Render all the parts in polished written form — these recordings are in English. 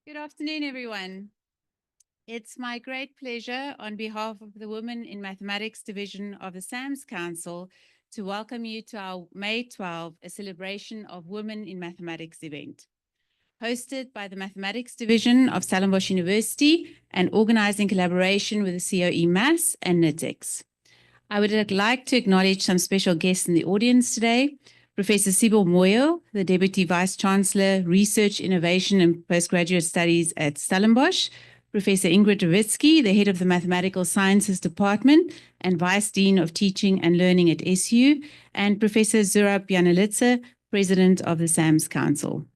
Good afternoon, everyone. It's my great pleasure on behalf of the Women in Mathematics Division of the SAMS Council to welcome you to our May 12, a celebration of Women in Mathematics event. Hosted by the Mathematics Division of Stellenbosch University and organized in collaboration with the COE Maths and NITEX. I would like to acknowledge some special guests in the audience today. Professor Sibyl Moyo, the Deputy Vice-Chancellor, Research, Innovation and Postgraduate Studies at Stellenbosch. Professor Ingrid Revitsky, the Head of the Mathematical Sciences Department and Vice Dean of Teaching and Learning at SU. And Professor Zurab Yanalitsa, President of the SAMS Council.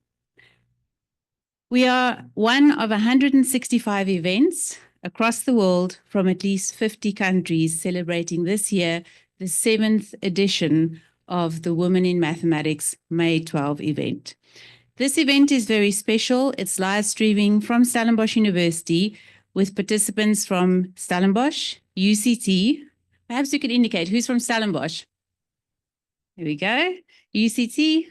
We are one of 165 events across the world from at least 50 countries celebrating this year the 7th edition of the Women in Mathematics May 12 event. This event is very special. It's live streaming from Stellenbosch University with participants from Stellenbosch, UCT. Perhaps you could indicate who's from Stellenbosch. Here we go. UCT,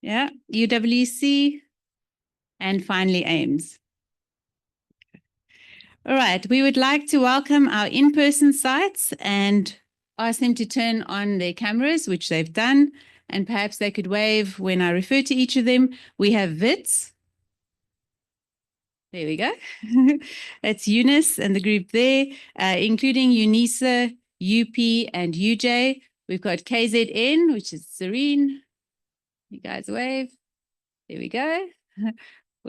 yeah, UWC, and finally AIMS. All right, we would like to welcome our in-person sites and ask them to turn on their cameras, which they've done, and perhaps they could wave when I refer to each of them. We have Wits. There we go. That's Eunice and the group there, including Unisa, UP, and UJ. We've got KZN, which is Serene. You guys wave. There we go.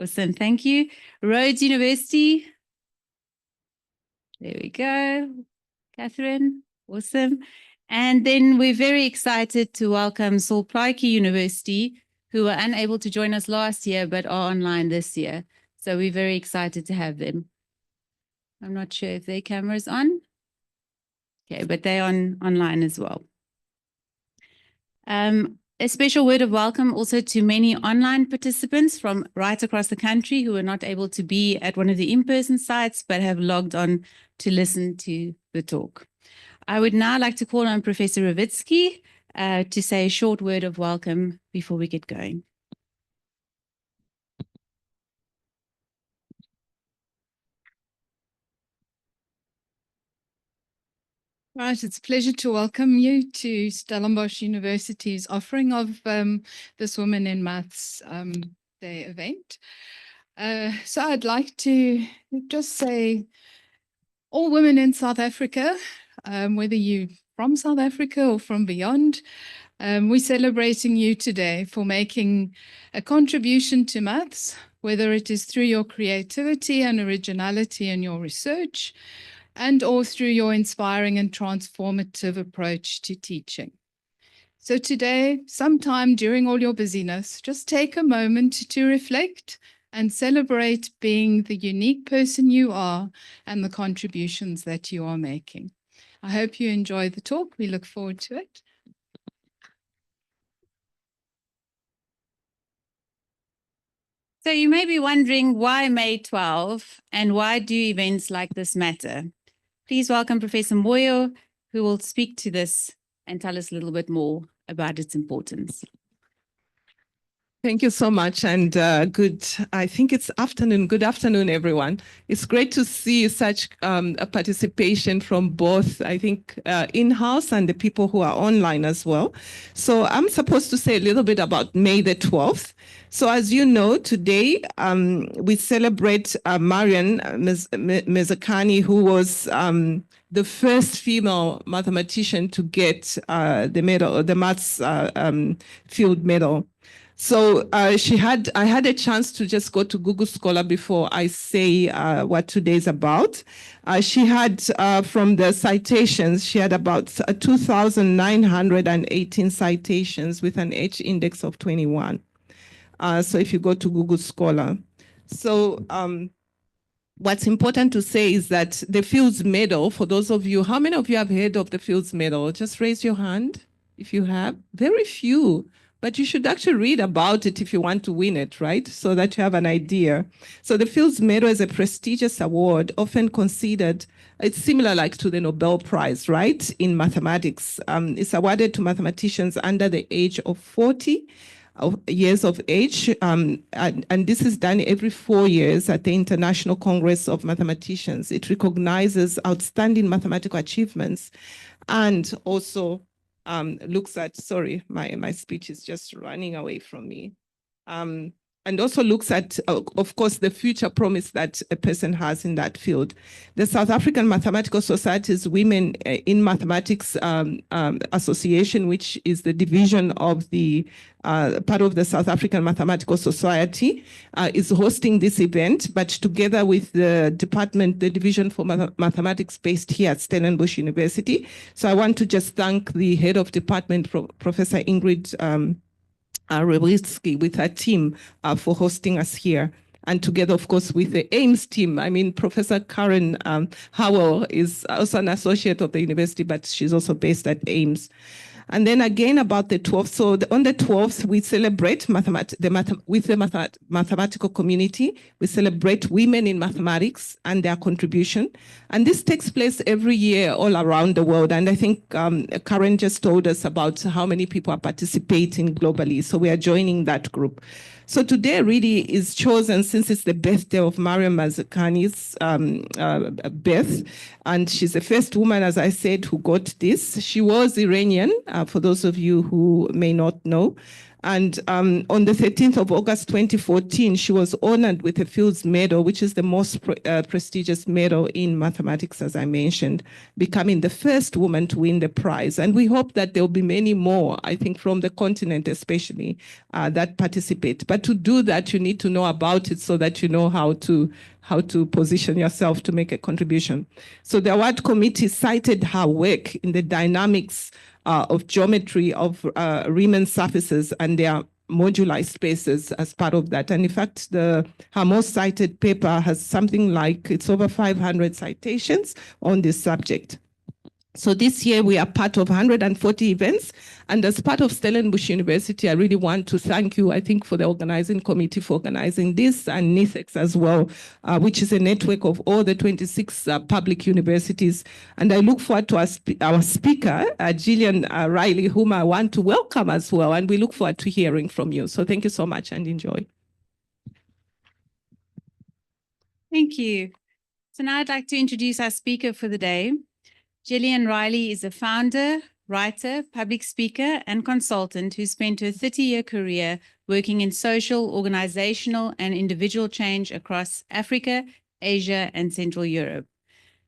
Awesome, thank you. Rhodes University. There we go. Catherine. Awesome. And then we're very excited to welcome Saul Plaatje University, who were unable to join us last year, but are online this year. So we're very excited to have them. I'm not sure if their camera's on. Okay, but they're online as well. A special word of welcome also to many online participants from right across the country who were not able to be at one of the in-person sites, but have logged on to listen to the talk. I would now like to call on Professor Revitsky to say a short word of welcome before we get going. Right, it's a pleasure to welcome you to Stellenbosch University's offering of this Women in Maths Day event. So I'd like to just say all women in South Africa, whether you're from South Africa or from beyond, we're celebrating you today for making a contribution to maths, whether it is through your creativity and originality in your research, and or through your inspiring and transformative approach to teaching. So today, sometime during all your busyness, just take a moment to reflect and celebrate being the unique person you are and the contributions that you are making. I hope you enjoy the talk. We look forward to it. So you may be wondering why May 12 and why do events like this matter? Please welcome Professor Moyo, who will speak to this and tell us a little bit more about its importance. Thank you so much, and I think it's afternoon. Good afternoon, everyone. It's great to see such a participation from both, I think, in-house and the people who are online as well. So I'm supposed to say a little bit about May the 12th. So as you know, today we celebrate Maryam Mirzakhani, who was the first female mathematician to get the medal, the maths field medal. So I had a chance to just go to Google Scholar before I say what today is about. She had, from the citations, she had about 2,918 citations with an H index of 21. So if you go to Google Scholar. So what's important to say is that the Fields Medal, for those of you, how many of you have heard of the Fields Medal? Just raise your hand if you have. Very few. But you should actually read about it if you want to win it, right? So that you have an idea. So the Fields Medal is a prestigious award, often considered, it's similar like to the Nobel Prize, right? In mathematics. It's awarded to mathematicians under the age of 40 years of age. And this is done every 4 years at the International Congress of Mathematicians. It recognizes outstanding mathematical achievements and also looks at, sorry, my speech is just running away from me. And also looks at, of course, the future promise that a person has in that field. The South African Mathematical Society's Women in Mathematics Association, which is the division of the part of the South African Mathematical Society, is hosting this event, but together with the department, the division for mathematics based here at Stellenbosch University. So I want to just thank the head of department, Professor Ingrid Rewitsky, with her team for hosting us here. And together, of course, with the AIMS team. I mean, Professor Karen Howell is also an associate of the university, but she's also based at AIMS. And then again about the 12th. So on the 12th, we celebrate with the mathematical community. We celebrate women in mathematics and their contribution. And this takes place every year all around the world. And I think Karen just told us about how many people are participating globally. So we are joining that group. So today really is chosen since it's the birthday of Maryam Mirzakhani's birth. And she's the first woman, as I said, who got this. She was Iranian, for those of you who may not know. And on the 13th of August, 2014, she was honored with a Fields Medal, which is the most prestigious medal in mathematics, as I mentioned, becoming the first woman to win the prize. And we hope that there will be many more, I think, from the continent especially, that participate. But to do that, you need to know about it so that you know how to position yourself to make a contribution. So the award committee cited her work in the dynamics of geometry of Riemann surfaces and their moduli spaces as part of that. And in fact, her most cited paper has something like, it's over 500 citations on this subject. So this year we are part of 140 events. And as part of Stellenbosch University, I really want to thank you, I think, for the organizing committee for organizing this, and NISEX as well, which is a network of all the 26 public universities. And I look forward to our speaker, Jillian Reilly, whom I want to welcome as well. And we look forward to hearing from you. So thank you so much and enjoy. Thank you. So now I'd like to introduce our speaker for the day. Jillian Reilly is a founder, writer, public speaker, and consultant who spent her 30-year career working in social, organizational, and individual change across Africa, Asia, and Central Europe.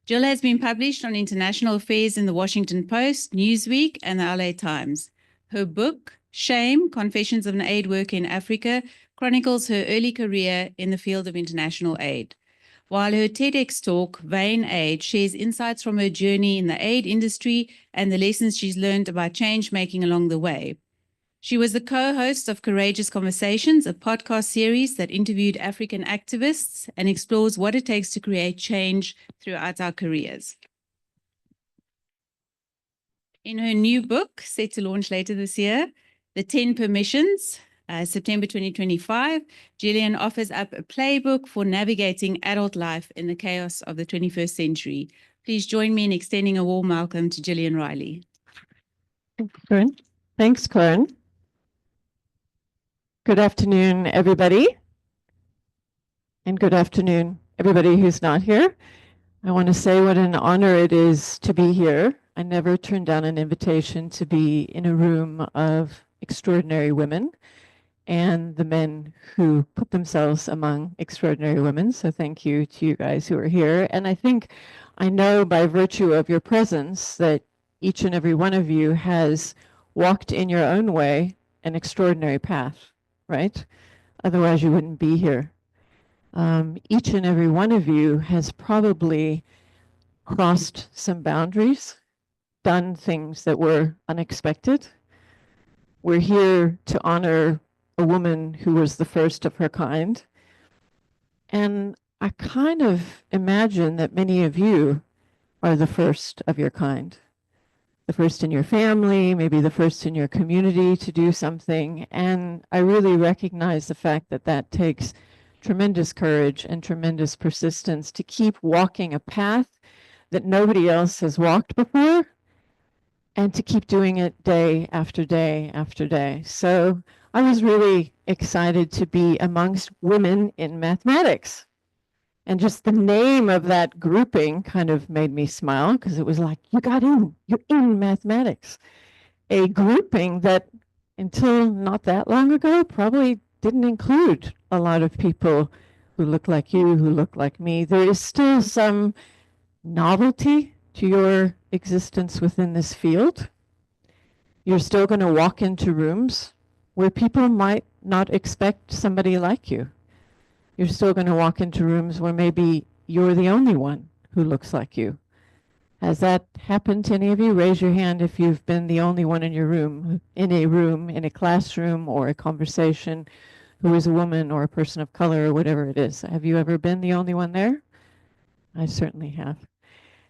Jill has been published on international affairs in the Washington Post, Newsweek, and the LA Times. Her book, Shame, Confessions of an Aid Worker in Africa, chronicles her early career in the field of international aid. While her TEDx talk, Vain Aid, shares insights from her journey in the aid industry and the lessons she's learned about change making along the way. She was the co-host of Courageous Conversations, a podcast series that interviewed African activists and explores what it takes to create change throughout our careers. In her new book, set to launch later this year, The 10 Permissions, September 2025, Jillian offers up a playbook for navigating adult life in the chaos of the 21st century. Please join me in extending a warm welcome to Jillian Reilly. Thanks, Karen. Good afternoon, everybody. And good afternoon, everybody who's not here. I want to say what an honor it is to be here. I never turned down an invitation to be in a room of extraordinary women and the men who put themselves among extraordinary women. So thank you to you guys who are here. And I know by virtue of your presence that each and every one of you has walked in your own way an extraordinary path, right? Otherwise you wouldn't be here. Each and every one of you has probably crossed some boundaries, done things that were unexpected. We're here to honor a woman who was the first of her kind. And I kind of imagine that many of you are the first of your kind. The first in your family, maybe the first in your community to do something. And I really recognize the fact that that takes tremendous courage and tremendous persistence to keep walking a path that nobody else has walked before, and to keep doing it day after day after day. So I was really excited to be amongst women in mathematics. And just the name of that grouping kind of made me smile because it was like, you got in, you're in mathematics. A grouping that until not that long ago probably didn't include a lot of people who look like you, who look like me. There is still some novelty to your existence within this field. You're still going to walk into rooms where people might not expect somebody like you. You're still going to walk into rooms where maybe you're the only one who looks like you. Has that happened to any of you? Raise your hand if you've been the only one in your room, in a classroom or a conversation, who is a woman or a person of color or whatever it is. Have you ever been the only one there? I certainly have.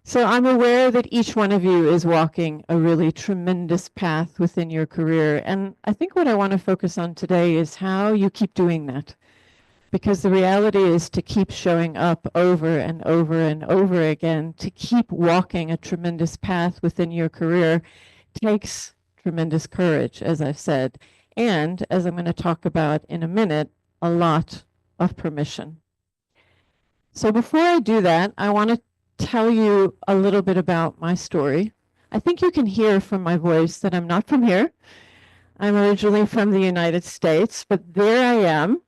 So I'm aware that each one of you is walking a really tremendous path within your career. And I think what I want to focus on today is how you keep doing that. Because the reality is to keep showing up over and over and over again, to keep walking a tremendous path within your career takes tremendous courage, as I've said. And as I'm going to talk about in a minute, a lot of permission. So before I do that, I want to tell you a little bit about my story. I think you can hear from my voice that I'm not from here. I'm originally from the United States, but there I am,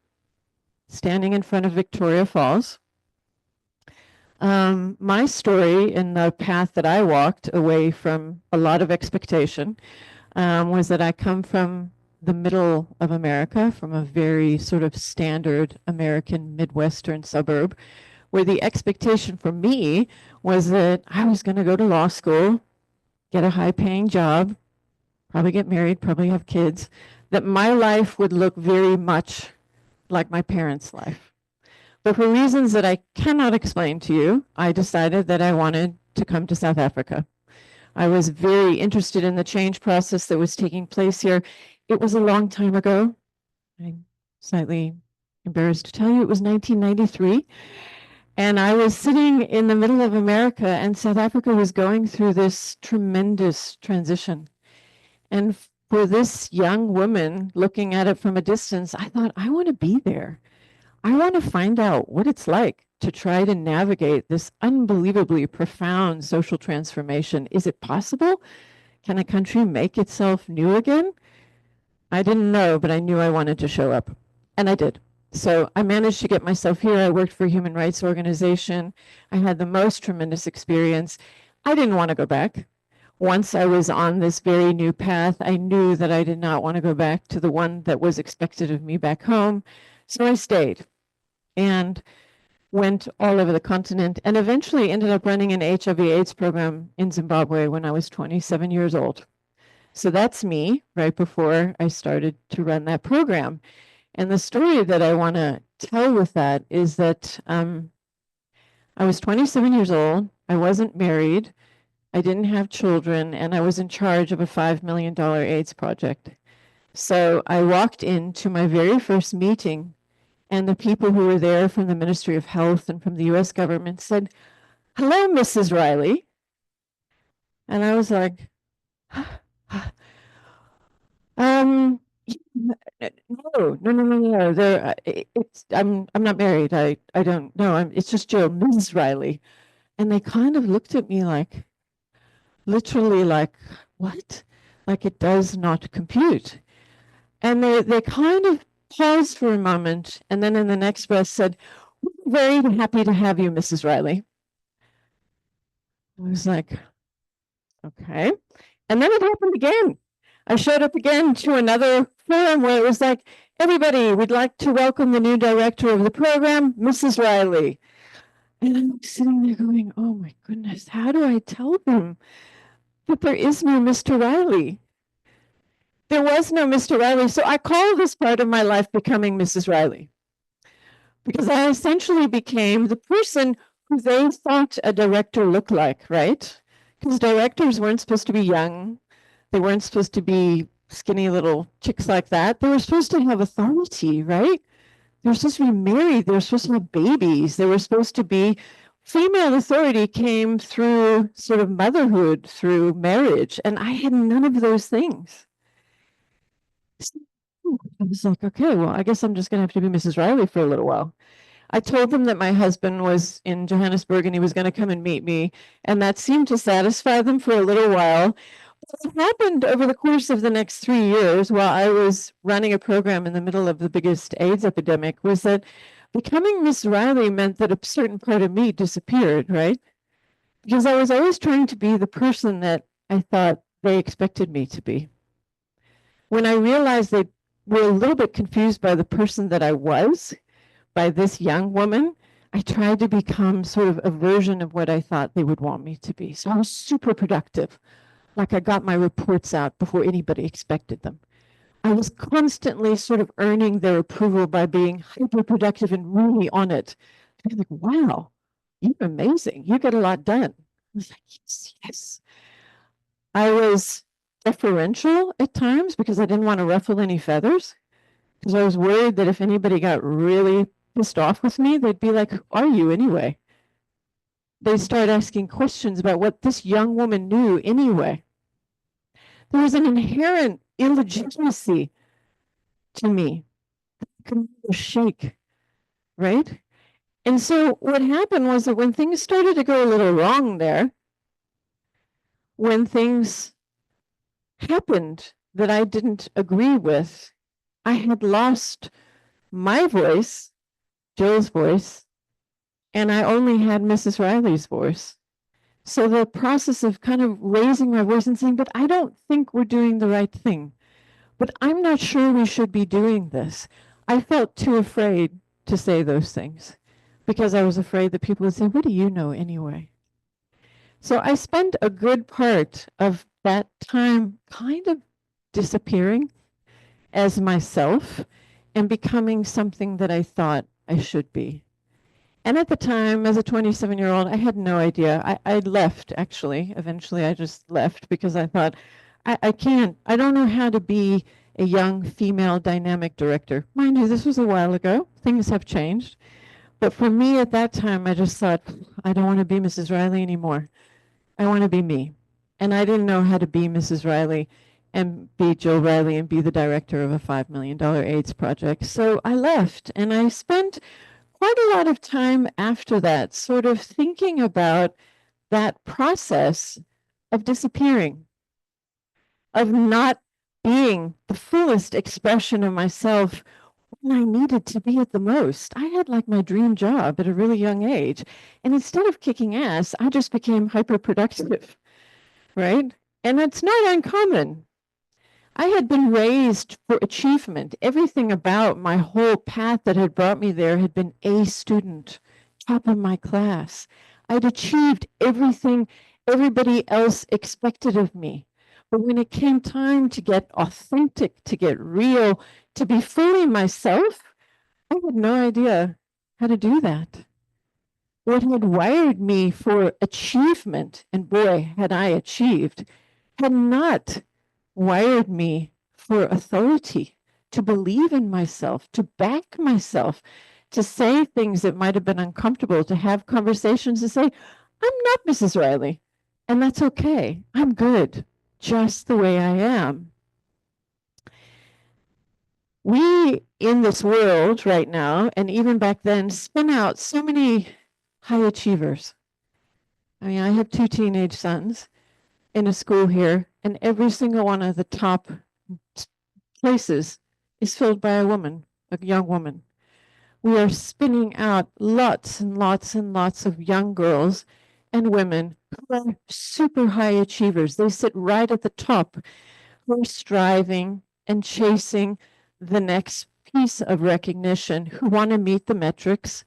standing in front of Victoria Falls. My story in the path that I walked away from a lot of expectation was that I come from the middle of America, from a very sort of standard American Midwestern suburb, where the expectation for me was that I was going to go to law school, get a high-paying job, probably get married, probably have kids, that my life would look very much like my parents' life. But for reasons that I cannot explain to you, I decided that I wanted to come to South Africa. I was very interested in the change process that was taking place here. It was a long time ago. I'm slightly embarrassed to tell you, it was 1993. And I was sitting in the middle of America, and South Africa was going through this tremendous transition. And for this young woman looking at it from a distance, I thought, I want to be there. I want to find out what it's like to try to navigate this unbelievably profound social transformation. Is it possible? Can a country make itself new again? I didn't know, but I knew I wanted to show up. And I did. So I managed to get myself here. I worked for a human rights organization. I had the most tremendous experience. I didn't want to go back. Once I was on this very new path, I knew that I did not want to go back to the one that was expected of me back home. So I stayed and went all over the continent and eventually ended up running an HIV/AIDS program in Zimbabwe when I was 27 years old. So that's me right before I started to run that program. And the story that I want to tell with that is that I was 27 years old. I wasn't married. I didn't have children, and I was in charge of a $5 million AIDS project. So I walked into my very first meeting, and the people who were there from the Ministry of Health and from the US government said, "Hello, Mrs. Reilly." And I was like, no. I'm not married. I don't know. It's just Jill, Mrs. Reilly. And they kind of looked at me like, literally like, what? Like it does not compute. And they kind of paused for a moment and then in the next breath said, "We're very happy to have you, Mrs. Reilly." I was like, okay. And then it happened again. I showed up again to another forum where it was like, "Everybody, we'd like to welcome the new director of the program, Mrs. Reilly." And I'm sitting there going, oh my goodness, how do I tell them that there is no Mr. Reilly? There was no Mr. Reilly. So I call this part of my life becoming Mrs. Reilly, because I essentially became the person who they thought a director looked like, right? Because directors weren't supposed to be young. They weren't supposed to be skinny little chicks like that. They were supposed to have authority, right? They were supposed to be married. They were supposed to have babies. They were supposed to be, female authority came through sort of motherhood, through marriage. And I had none of those things. I was like, okay, well, I guess I'm just going to have to be Mrs. Reilly for a little while. I told them that my husband was in Johannesburg and he was going to come and meet me, and that seemed to satisfy them for a little while. What happened over the course of the next 3 years while I was running a program in the middle of the biggest AIDS epidemic was that becoming Miss Reilly meant that a certain part of me disappeared, right? Because I was always trying to be the person that I thought they expected me to be. When I realized they were a little bit confused by the person that I was, by this young woman, I tried to become sort of a version of what I thought they would want me to be. So I was super productive. Like I got my reports out before anybody expected them. I was constantly sort of earning their approval by being hyper productive and really on it. They're like, wow, you're amazing. You get a lot done. I was like, yes, yes. I was deferential at times because I didn't want to ruffle any feathers. Because I was worried that if anybody got really pissed off with me, they'd be like, who are you anyway? They'd start asking questions about what this young woman knew anyway. There was an inherent illegitimacy to me. I could never shake, right? And so what happened was that when things started to go a little wrong there, when things happened that I didn't agree with, I had lost my voice, Jill's voice, and I only had Mrs. Reilly's voice. So the process of kind of raising my voice and saying, but I don't think we're doing the right thing. But I'm not sure we should be doing this. I felt too afraid to say those things because I was afraid that people would say, what do you know anyway? So I spent a good part of that time kind of disappearing as myself and becoming something that I thought I should be. And at the time, as a 27-year-old, I had no idea. I left, actually. Eventually, I just left because I thought, I don't know how to be a young female dynamic director. Mind you, this was a while ago. Things have changed. But for me at that time, I just thought, I don't want to be Mrs. Reilly anymore. I want to be me. And I didn't know how to be Mrs. Reilly and be Jill Reilly and be the director of a $5 million AIDS project. So I left, and I spent quite a lot of time after that sort of thinking about that process of disappearing, of not being the fullest expression of myself when I needed to be it the most. I had like my dream job at a really young age, and instead of kicking ass, I just became hyper productive, right? And it's not uncommon. I had been raised for achievement. Everything about my whole path that had brought me there had been A student, top of my class. I'd achieved everything everybody else expected of me. But when it came time to get authentic, to get real, to be fully myself, I had no idea how to do that. What had wired me for achievement, and boy, had I achieved, had not wired me for authority, to believe in myself, to back myself, to say things that might have been uncomfortable, to have conversations to say, I'm not Mrs. Reilly, and that's okay. I'm good, just the way I am. We, in this world right now, and even back then, spin out so many high achievers. I mean, I have 2 teenage sons in a school here, and every single one of the top places is filled by a woman, a young woman. We are spinning out lots and lots and lots of young girls and women who are super high achievers. They sit right at the top, who are striving and chasing the next piece of recognition, who want to meet the metrics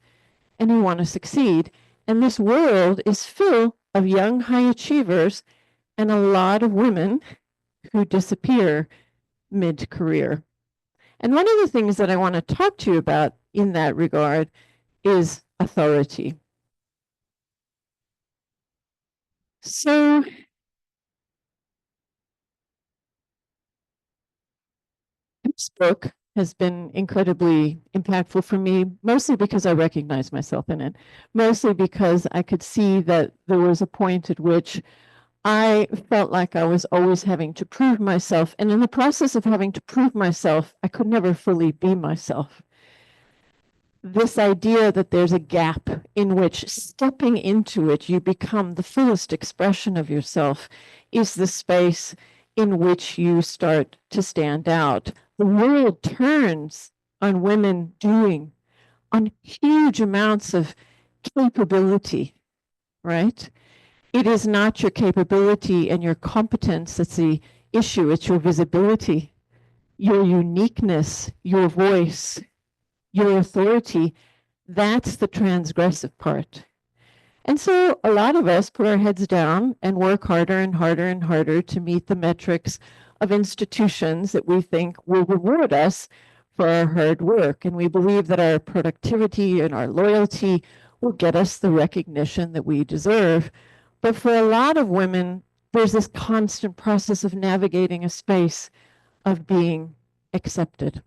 and who want to succeed. And this world is full of young high achievers and a lot of women who disappear mid-career. And one of the things that I want to talk to you about in that regard is authority. So this book has been incredibly impactful for me, mostly because I recognize myself in it, mostly because I could see that there was a point at which I felt like I was always having to prove myself. And in the process of having to prove myself, I could never fully be myself. This idea that there's a gap in which stepping into it, you become the fullest expression of yourself, is the space in which you start to stand out. The world turns on women doing, on huge amounts of capability, right? It is not your capability and your competence that's the issue, it's your visibility, your uniqueness, your voice, your authority. That's the transgressive part. And so a lot of us put our heads down and work harder and harder and harder to meet the metrics of institutions that we think will reward us for our hard work. And we believe that our productivity and our loyalty will get us the recognition that we deserve. But for a lot of women, there's this constant process of navigating a space of being accepted.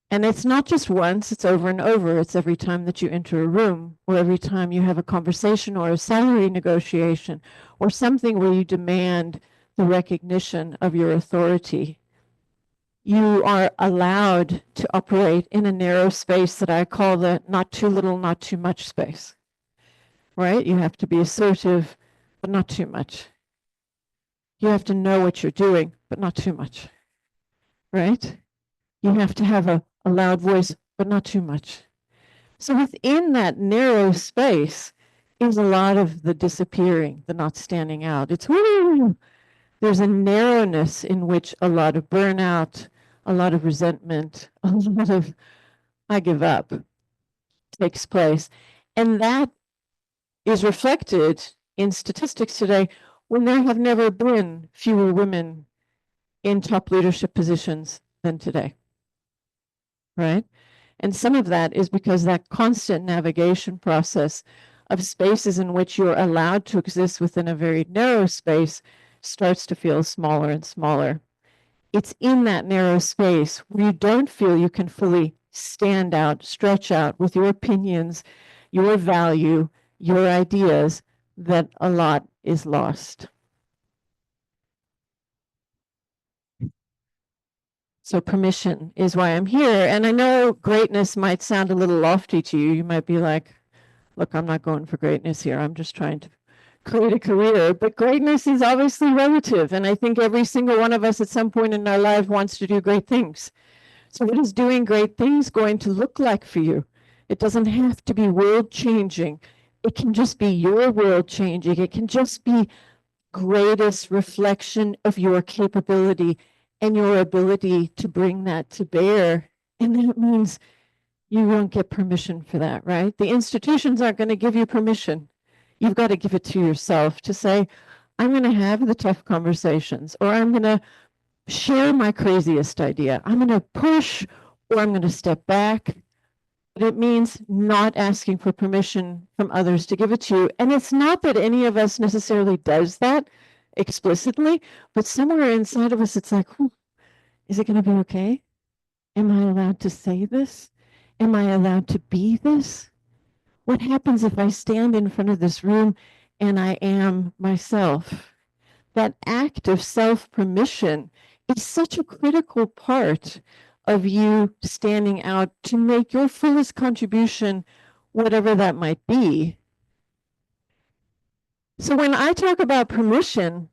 And it's not just once, it's over and over. It's every time that you enter a room, or every time you have a conversation or a salary negotiation, or something where you demand the recognition of your authority. You are allowed to operate in a narrow space that I call the not too little, not too much space, right? You have to be assertive, but not too much. You have to know what you're doing, but not too much, right? You have to have a loud voice, but not too much. So within that narrow space is a lot of the disappearing, the not standing out. It's woo! There's a narrowness in which a lot of burnout, a lot of resentment, a lot of I give up takes place. And that is reflected in statistics today when there have never been fewer women in top leadership positions than today. Right? And some of that is because that constant navigation process of spaces in which you're allowed to exist within a very narrow space starts to feel smaller and smaller. It's in that narrow space where you don't feel you can fully stand out, stretch out with your opinions, your value, your ideas, that a lot is lost. So permission is why I'm here. And I know greatness might sound a little lofty to you. You might be like, look, I'm not going for greatness here. I'm just trying to create a career. But greatness is obviously relative. And I think every single one of us at some point in our life wants to do great things. So what is doing great things going to look like for you? It doesn't have to be world changing. It can just be your world changing. It can just be greatest reflection of your capability and your ability to bring that to bear. And that means you won't get permission for that, right? The institutions aren't going to give you permission. You've got to give it to yourself to say, I'm going to have the tough conversations, or I'm going to share my craziest idea. I'm going to push, or I'm going to step back. But it means not asking for permission from others to give it to you. And it's not that any of us necessarily does that explicitly, but somewhere inside of us, it's like, is it going to be okay? Am I allowed to say this? Am I allowed to be this? What happens if I stand in front of this room and I am myself? That act of self-permission is such a critical part of you standing out to make your fullest contribution, whatever that might be. So when I talk about permission,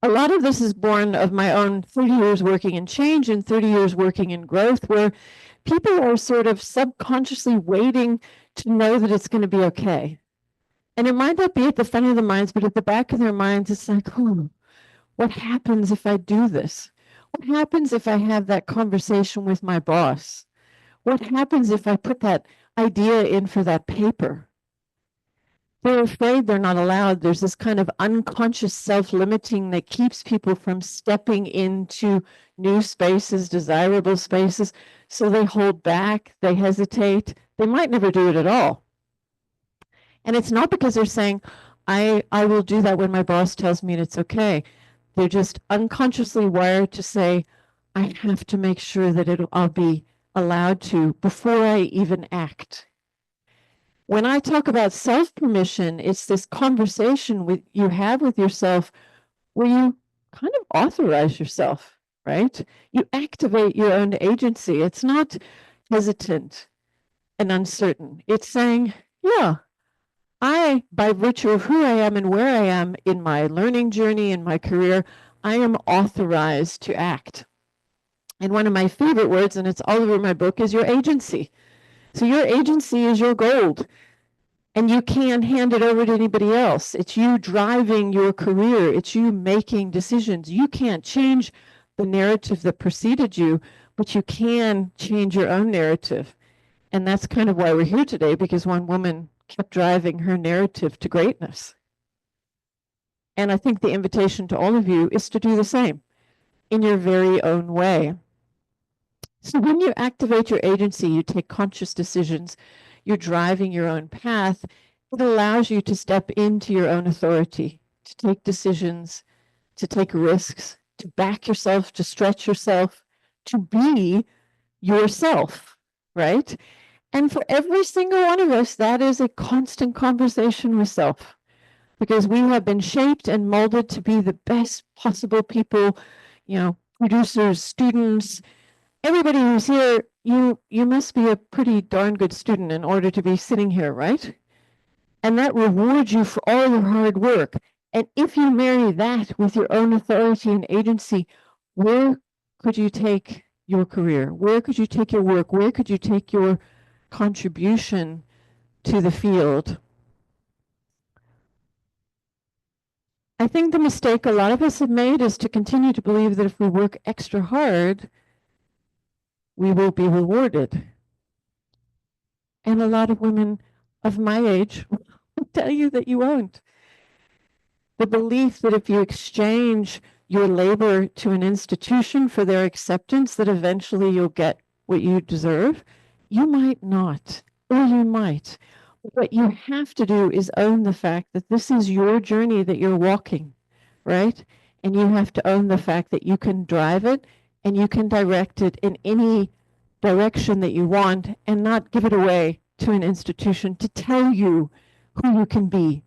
a lot of this is born of my own 30 years working in change and 30 years working in growth, where people are sort of subconsciously waiting to know that it's going to be okay. And it might not be at the front of their minds, but at the back of their minds, it's like, what happens if I do this? What happens if I have that conversation with my boss? What happens if I put that idea in for that paper? They're afraid they're not allowed. There's this kind of unconscious self-limiting that keeps people from stepping into new spaces, desirable spaces. So they hold back, they hesitate. They might never do it at all. And it's not because they're saying, I will do that when my boss tells me it's okay. They're just unconsciously wired to say, I have to make sure that I'll be allowed to before I even act. When I talk about self-permission, it's this conversation you have with yourself where you kind of authorize yourself, right? You activate your own agency. It's not hesitant and uncertain. It's saying, yeah, by virtue of who I am and where I am in my learning journey, in my career, I am authorized to act. And one of my favorite words, and it's all over my book, is your agency. So your agency is your gold. And you can't hand it over to anybody else. It's you driving your career. It's you making decisions. You can't change the narrative that preceded you, but you can change your own narrative. And that's kind of why we're here today, because one woman kept driving her narrative to greatness. And I think the invitation to all of you is to do the same in your very own way. So when you activate your agency, you take conscious decisions, you're driving your own path, it allows you to step into your own authority, to take decisions, to take risks, to back yourself, to stretch yourself, to be yourself, right? And for every single one of us, that is a constant conversation with self, because we have been shaped and molded to be the best possible people, producers, students, everybody who's here. You must be a pretty darn good student in order to be sitting here, right? And that rewards you for all your hard work. And if you marry that with your own authority and agency, where could you take your career? Where could you take your work? Where could you take your contribution to the field? I think the mistake a lot of us have made is to continue to believe that if we work extra hard, we will be rewarded. And a lot of women of my age will tell you that you won't. The belief that if you exchange your labor to an institution for their acceptance, that eventually you'll get what you deserve, you might not, or you might. What you have to do is own the fact that this is your journey that you're walking, right? And you have to own the fact that you can drive it and you can direct it in any direction that you want and not give it away to an institution to tell you who you can be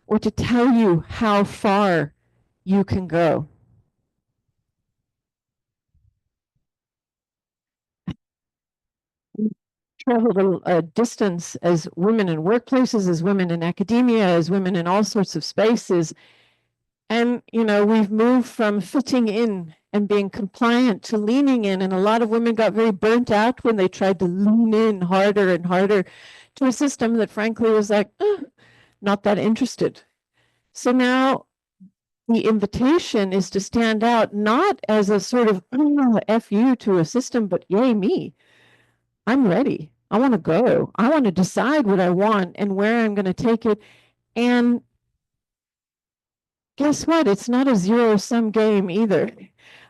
or to tell you how far you can go. We traveled a distance as women in workplaces, as women in academia, as women in all sorts of spaces. And, we've moved from fitting in and being compliant to leaning in. And a lot of women got very burnt out when they tried to lean in harder and harder to a system that frankly was like, not that interested. So now the invitation is to stand out, not as a sort of F you to a system, but yay me. I'm ready. I want to go. I want to decide what I want and where I'm going to take it. And guess what? It's not a zero-sum game either.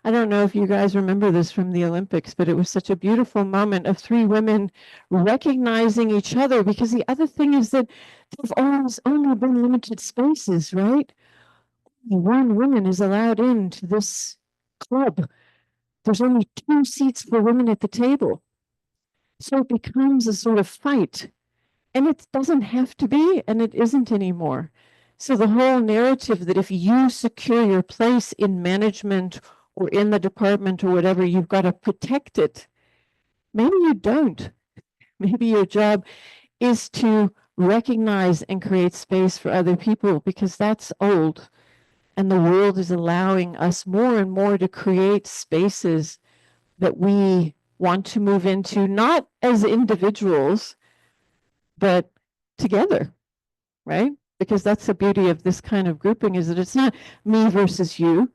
I don't know if you guys remember this from the Olympics, but it was such a beautiful moment of three women recognizing each other, because the other thing is that there've always only been limited spaces, right? One woman is allowed into this club. There's only 2 seats for women at the table. So it becomes a sort of fight. And it doesn't have to be, and it isn't anymore. So the whole narrative that if you secure your place in management or in the department or whatever, you've got to protect it. Maybe you don't. Maybe your job is to recognize and create space for other people, because that's old. And the world is allowing us more and more to create spaces that we want to move into, not as individuals, but together, right? Because that's the beauty of this kind of grouping, is that it's not me versus you.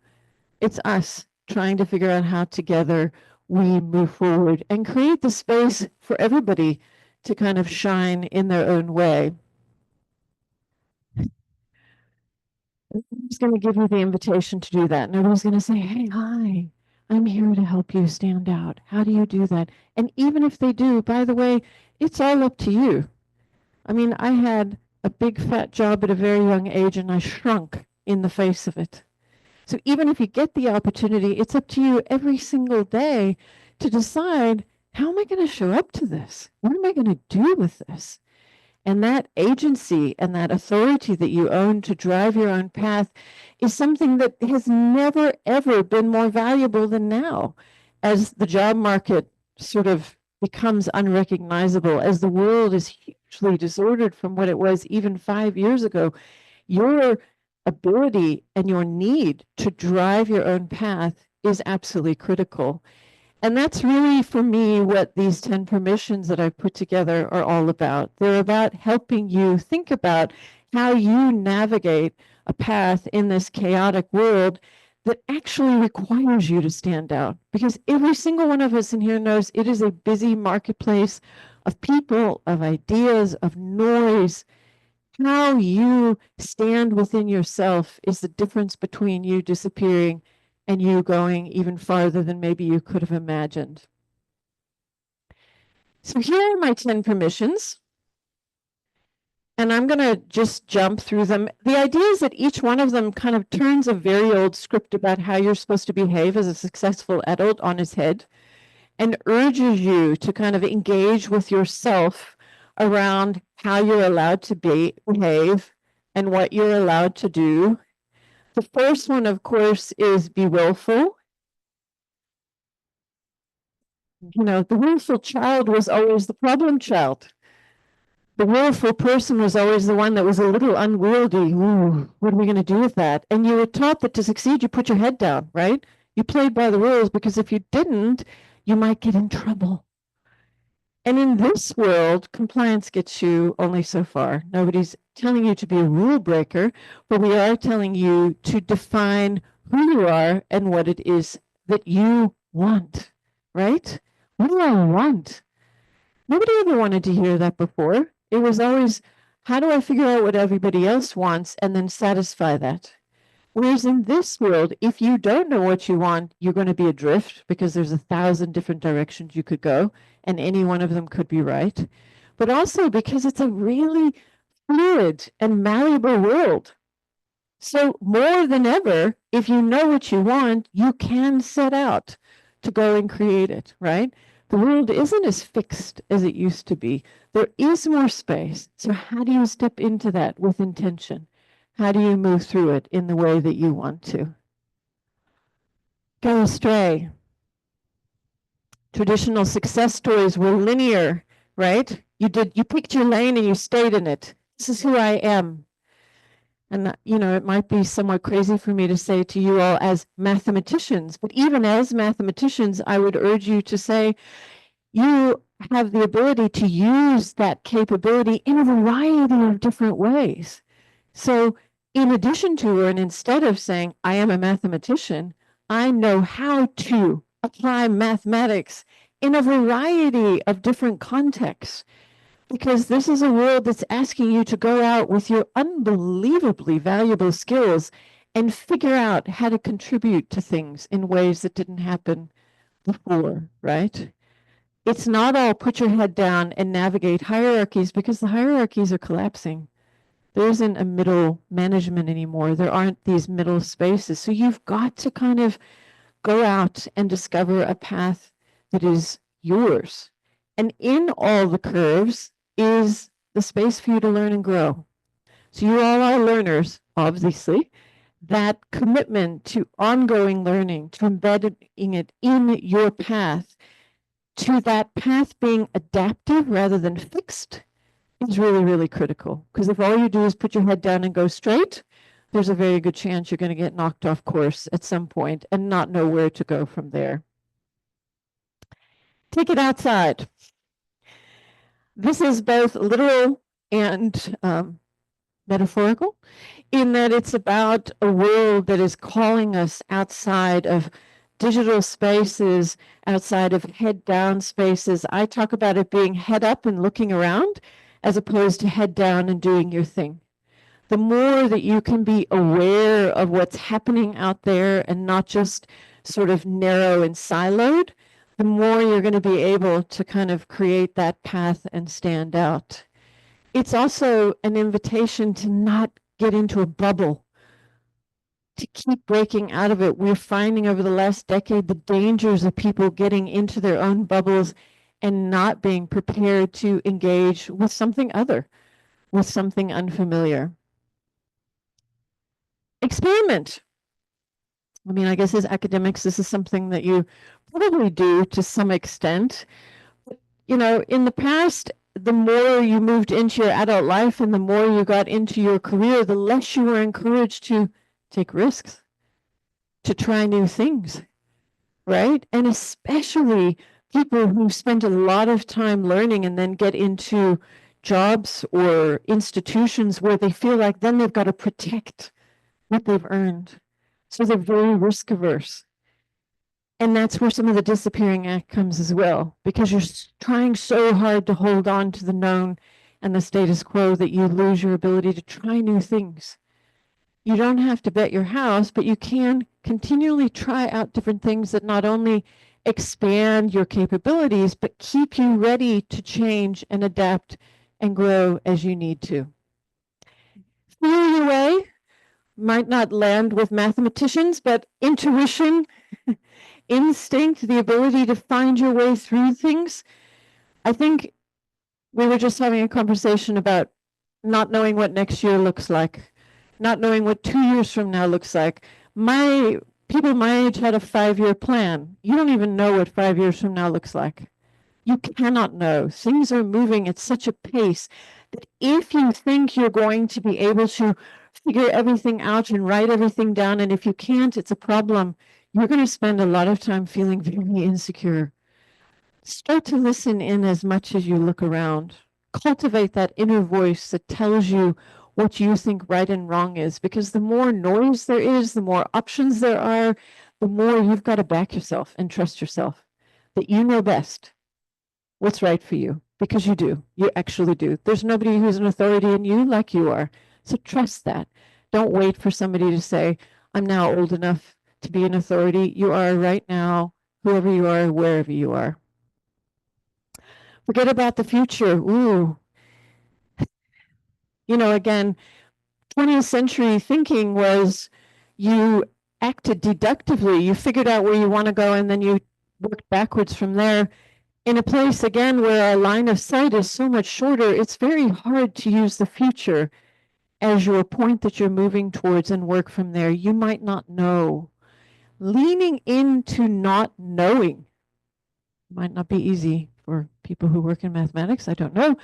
It's us trying to figure out how together we move forward and create the space for everybody to kind of shine in their own way. Nobody's going to give you the invitation to do that. Nobody's going to say, hey, hi, I'm here to help you stand out. How do you do that? And even if they do, by the way, it's all up to you. I mean, I had a big fat job at a very young age and I shrunk in the face of it. So even if you get the opportunity, it's up to you every single day to decide, how am I going to show up to this? What am I going to do with this? And that agency and that authority that you own to drive your own path is something that has never, ever been more valuable than now, as the job market sort of becomes unrecognizable, as the world is hugely disordered from what it was even 5 years ago. Your ability and your need to drive your own path is absolutely critical. And that's really, for me, what these 10 permissions that I've put together are all about. They're about helping you think about how you navigate a path in this chaotic world that actually requires you to stand out. Because every single one of us in here knows it is a busy marketplace of people, of ideas, of noise. How you stand within yourself is the difference between you disappearing and you going even farther than maybe you could have imagined. So here are my 10 permissions. And I'm going to just jump through them. The idea is that each one of them kind of turns a very old script about how you're supposed to behave as a successful adult on its head and urges you to kind of engage with yourself around how you're allowed to behave and what you're allowed to do. The first one, of course, is be willful. You know, the willful child was always the problem child. The willful person was always the one that was a little unwieldy. Ooh, what are we going to do with that? And you were taught that to succeed, you put your head down, right? You played by the rules, because if you didn't, you might get in trouble. And in this world, compliance gets you only so far. Nobody's telling you to be a rule breaker, but we are telling you to define who you are and what it is that you want, right? What do I want? Nobody ever wanted to hear that before. It was always, how do I figure out what everybody else wants and then satisfy that? Whereas in this world, if you don't know what you want, you're going to be adrift, because there's 1,000 different directions you could go, and any one of them could be right. But also because it's a really fluid and malleable world. So more than ever, if you know what you want, you can set out to go and create it, right? The world isn't as fixed as it used to be. There is more space. So how do you step into that with intention? How do you move through it in the way that you want to? Go astray. Traditional success stories were linear, right? You picked your lane and you stayed in it. This is who I am. And, you know, it might be somewhat crazy for me to say to you all as mathematicians, but even as mathematicians, I would urge you to say, you have the ability to use that capability in a variety of different ways. So in addition to, and instead of saying, I am a mathematician, I know how to apply mathematics in a variety of different contexts. Because this is a world that's asking you to go out with your unbelievably valuable skills and figure out how to contribute to things in ways that didn't happen before, right? It's not all put your head down and navigate hierarchies, because the hierarchies are collapsing. There isn't a middle management anymore. There aren't these middle spaces. So you've got to kind of go out and discover a path that is yours. And in all the curves is the space for you to learn and grow. So you all are learners, obviously. That commitment to ongoing learning, to embedding it in your path, to that path being adaptive rather than fixed, is really, really critical. Because if all you do is put your head down and go straight, there's a very good chance you're going to get knocked off course at some point and not know where to go from there. Take it outside. This is both literal and metaphorical, in that it's about a world that is calling us outside of digital spaces, outside of head down spaces. I talk about it being head up and looking around, as opposed to head down and doing your thing. The more that you can be aware of what's happening out there and not just sort of narrow and siloed, the more you're going to be able to kind of create that path and stand out. It's also an invitation to not get into a bubble, to keep breaking out of it. We're finding over the last decade the dangers of people getting into their own bubbles and not being prepared to engage with something other, with something unfamiliar. Experiment. I mean, I guess as academics, this is something that you probably do to some extent. You know, in the past, the more you moved into your adult life and the more you got into your career, the less you were encouraged to take risks, to try new things, right? And especially people who spend a lot of time learning and then get into jobs or institutions where they feel like then they've got to protect what they've earned. So they're very risk averse. And that's where some of the disappearing act comes as well, because you're trying so hard to hold on to the known and the status quo that you lose your ability to try new things. You don't have to bet your house, but you can continually try out different things that not only expand your capabilities, but keep you ready to change and adapt and grow as you need to. Feel your way. Might not land with mathematicians, but intuition, instinct, the ability to find your way through things. I think we were just having a conversation about not knowing what next year looks like, not knowing what 2 years from now looks like. People my age had a 5-year plan. You don't even know what 5 years from now looks like. You cannot know. Things are moving at such a pace that if you think you're going to be able to figure everything out and write everything down, and if you can't, it's a problem, you're going to spend a lot of time feeling very insecure. Start to listen in as much as you look around. Cultivate that inner voice that tells you what you think right and wrong is, because the more noise there is, the more options there are, the more you've got to back yourself and trust yourself that you know best what's right for you, because you do. You actually do. There's nobody who's an authority in you like you are. So trust that. Don't wait for somebody to say, I'm now old enough to be an authority. You are right now, whoever you are, wherever you are. Forget about the future. Ooh. You know, again, 20th century thinking was you acted deductively. You figured out where you want to go and then you worked backwards from there. In a place, again, where our line of sight is so much shorter, it's very hard to use the future as your point that you're moving towards and work from there. You might not know. Leaning into not knowing might not be easy for people who work in mathematics. I don't know.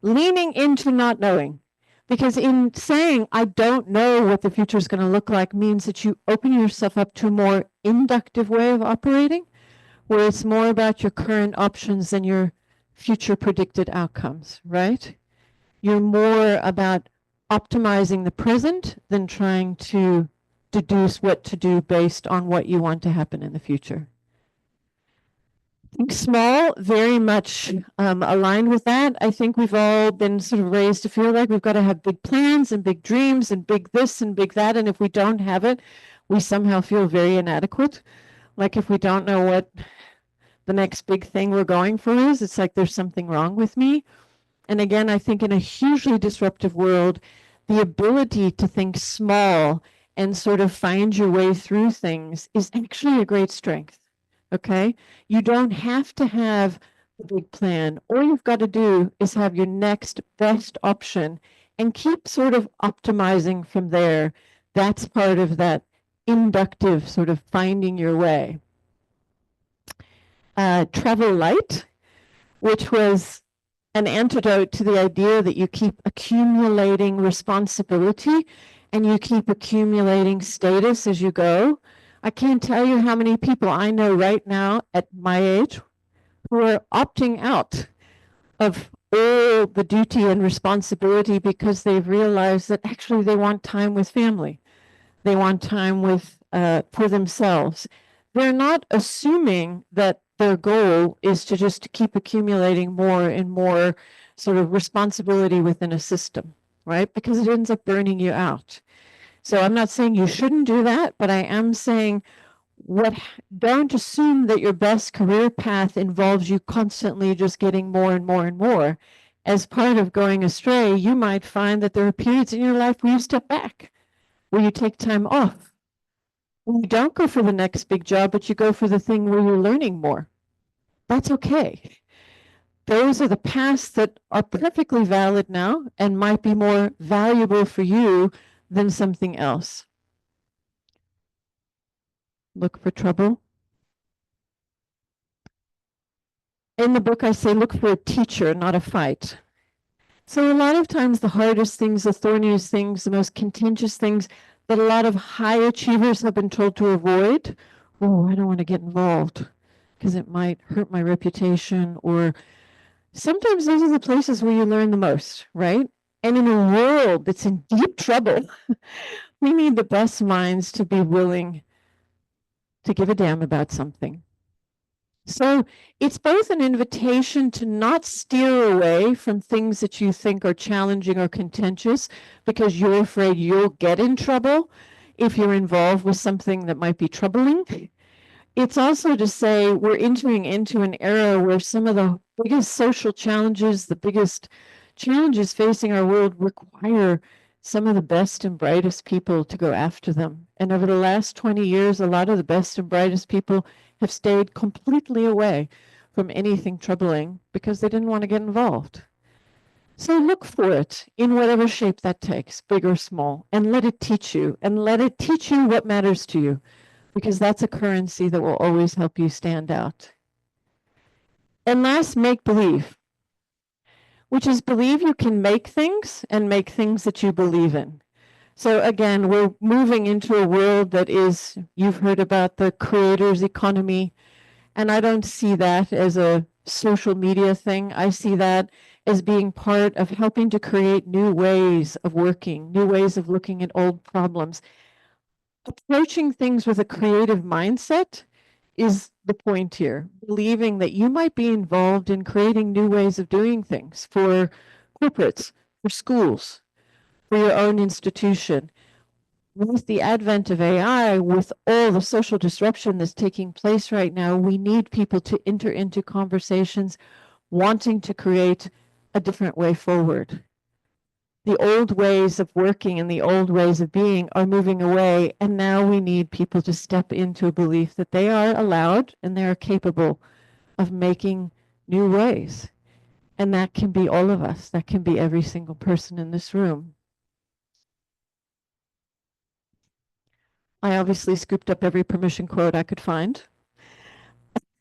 Leaning into not knowing. Because in saying, I don't know what the future is going to look like, means that you open yourself up to a more inductive way of operating, where it's more about your current options than your future predicted outcomes, right? You're more about optimizing the present than trying to deduce what to do based on what you want to happen in the future. Think small, very much aligned with that. I think we've all been sort of raised to feel like we've got to have big plans and big dreams and big this and big that. And if we don't have it, we somehow feel very inadequate. Like if we don't know what the next big thing we're going for is, it's like there's something wrong with me. And again, I think in a hugely disruptive world, the ability to think small and sort of find your way through things is actually a great strength. Okay? You don't have to have a big plan. All you've got to do is have your next best option and keep sort of optimizing from there. That's part of that inductive sort of finding your way. Travel light, which was an antidote to the idea that you keep accumulating responsibility and you keep accumulating status as you go. I can't tell you how many people I know right now at my age who are opting out of all the duty and responsibility because they've realized that actually they want time with family. They want time with for themselves. They're not assuming that their goal is to just keep accumulating more and more sort of responsibility within a system, right? Because it ends up burning you out. So I'm not saying you shouldn't do that, but I am saying don't assume that your best career path involves you constantly just getting more and more and more. As part of going astray, you might find that there are periods in your life where you step back, where you take time off. When you don't go for the next big job, but you go for the thing where you're learning more. That's okay. those are the paths that are perfectly valid now and might be more valuable for you than something else. Look for trouble. In the book, I say, look for a teacher, not a fight. So a lot of times the hardest things, the thorniest things, the most contentious things that a lot of high achievers have been told to avoid, oh, I don't want to get involved because it might hurt my reputation, or sometimes those are the places where you learn the most, right? And in a world that's in deep trouble, we need the best minds to be willing to give a damn about something. So it's both an invitation to not steer away from things that you think are challenging or contentious because you're afraid you'll get in trouble if you're involved with something that might be troubling. It's also to say we're entering into an era where some of the biggest social challenges, the biggest challenges facing our world require some of the best and brightest people to go after them. And over the last 20 years, a lot of the best and brightest people have stayed completely away from anything troubling because they didn't want to get involved. So look for it in whatever shape that takes, big or small, and let it teach you, and let it teach you what matters to you, because that's a currency that will always help you stand out. And last, make believe, which is believe you can make things and make things that you believe in. So again, we're moving into a world that is, you've heard about the creator's economy, and I don't see that as a social media thing. I see that as being part of helping to create new ways of working, new ways of looking at old problems. Approaching things with a creative mindset is the point here, believing that you might be involved in creating new ways of doing things for corporates, for schools, for your own institution. With the advent of AI, with all the social disruption that's taking place right now, we need people to enter into conversations wanting to create a different way forward. The old ways of working and the old ways of being are moving away, and now we need people to step into a belief that they are allowed and they are capable of making new ways. And that can be all of us. That can be every single person in this room. I obviously scooped up every permission quote I could find.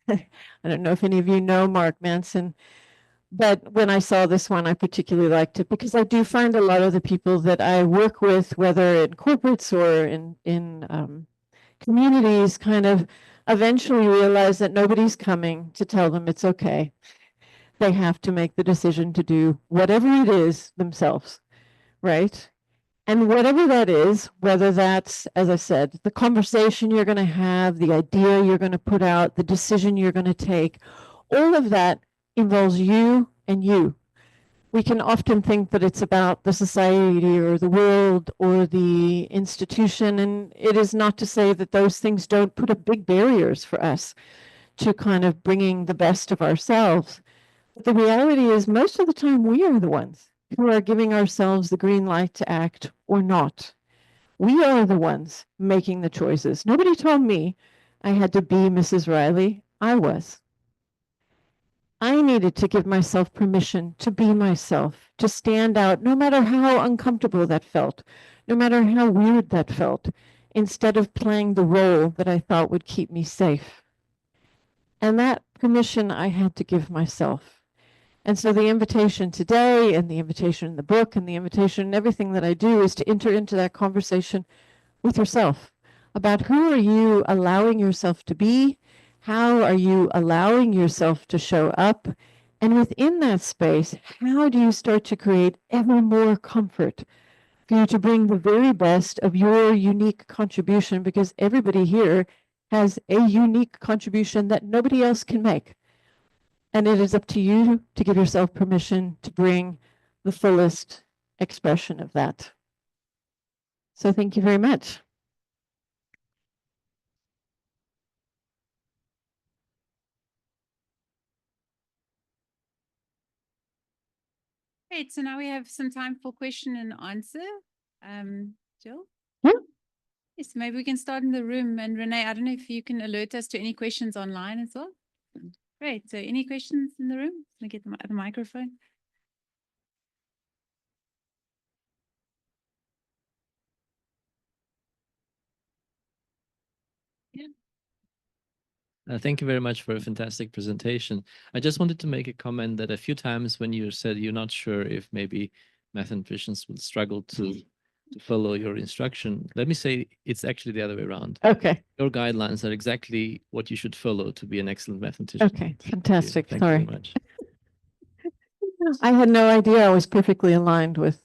I don't know if any of you know Mark Manson, but when I saw this one, I particularly liked it because I do find a lot of the people that I work with, whether in corporates or in communities, kind of eventually realize that nobody's coming to tell them it's okay. They have to make the decision to do whatever it is themselves, right? And whatever that is, whether that's, as I said, the conversation you're going to have, the idea you're going to put out, the decision you're going to take, all of that involves you and you. We can often think that it's about the society or the world or the institution, and it is not to say that those things don't put up big barriers for us to kind of bringing the best of ourselves. But the reality is most of the time we are the ones who are giving ourselves the green light to act or not. We are the ones making the choices. Nobody told me I had to be Mrs. Reilly. I was. I needed to give myself permission to be myself, to stand out, no matter how uncomfortable that felt, no matter how weird that felt, instead of playing the role that I thought would keep me safe. And that permission I had to give myself. And so the invitation today and the invitation in the book and the invitation in everything that I do is to enter into that conversation with yourself about who are you allowing yourself to be? How are you allowing yourself to show up? And within that space, how do you start to create ever more comfort for you to bring the very best of your unique contribution? Because everybody here has a unique contribution that nobody else can make. And it is up to you to give yourself permission to bring the fullest expression of that. So thank you very much. Great. So now we have some time for question and answer. Jill? Yeah. Yes, maybe we can start in the room. And Renee, I don't know if you can alert us to any questions online as well. Great. So any questions in the room? Can I get the microphone? Thank you very much for a fantastic presentation. I just wanted to make a comment that a few times when you said you're not sure if maybe mathematicians will struggle to follow your instruction, let me say it's actually the other way around. Okay. Your guidelines are exactly what you should follow to be an excellent mathematician. Okay. Fantastic. Thank you Sorry. very much. I had no idea I was perfectly aligned with.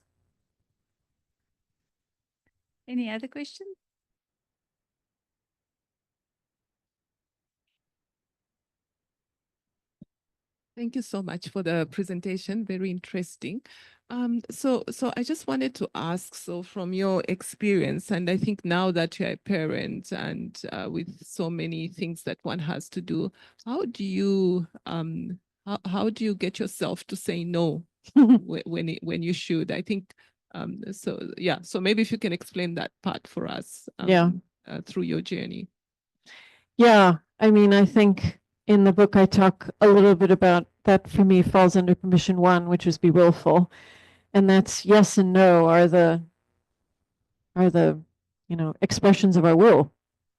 Any other questions? Thank you so much for the presentation. Very interesting. So I just wanted to ask, so from your experience, and I think now that you're a parent and with so many things that one has to do, how do you get yourself to say no when you should? I think so. Yeah. So maybe if you can explain that part for us. Through your journey. Yeah. I mean, I think in the book I talk a little bit about that. For me falls under permission 1, which is be willful. And that's yes and no are the expressions of our will.